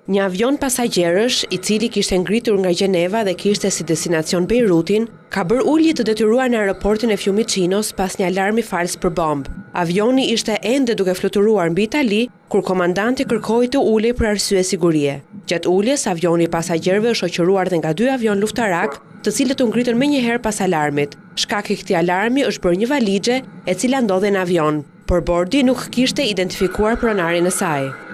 Një avion pasagjerësh, i cili kishte ngritur nga Gjeneva dhe kishte si destinacion Beirutin, ka bërë ulje të detyruar në aeroportin e Fiumicinos pas një alarmi fals për bombë. Avioni ishte ende duke fluturuar mbi Itali, kur komandanti kërkoi të ulej për arsye sigurie. Gjatë uljes, avioni i pasagjerëve është shoqëruar dhe nga 2 avion luftarak, të cilët u ngritën menjëherë pas alarmit. Shkak i këtij alarmi është bërë një valixhe e cila ndodhej në avion, por bordi nuk kishte identifikuar pronarin e saj.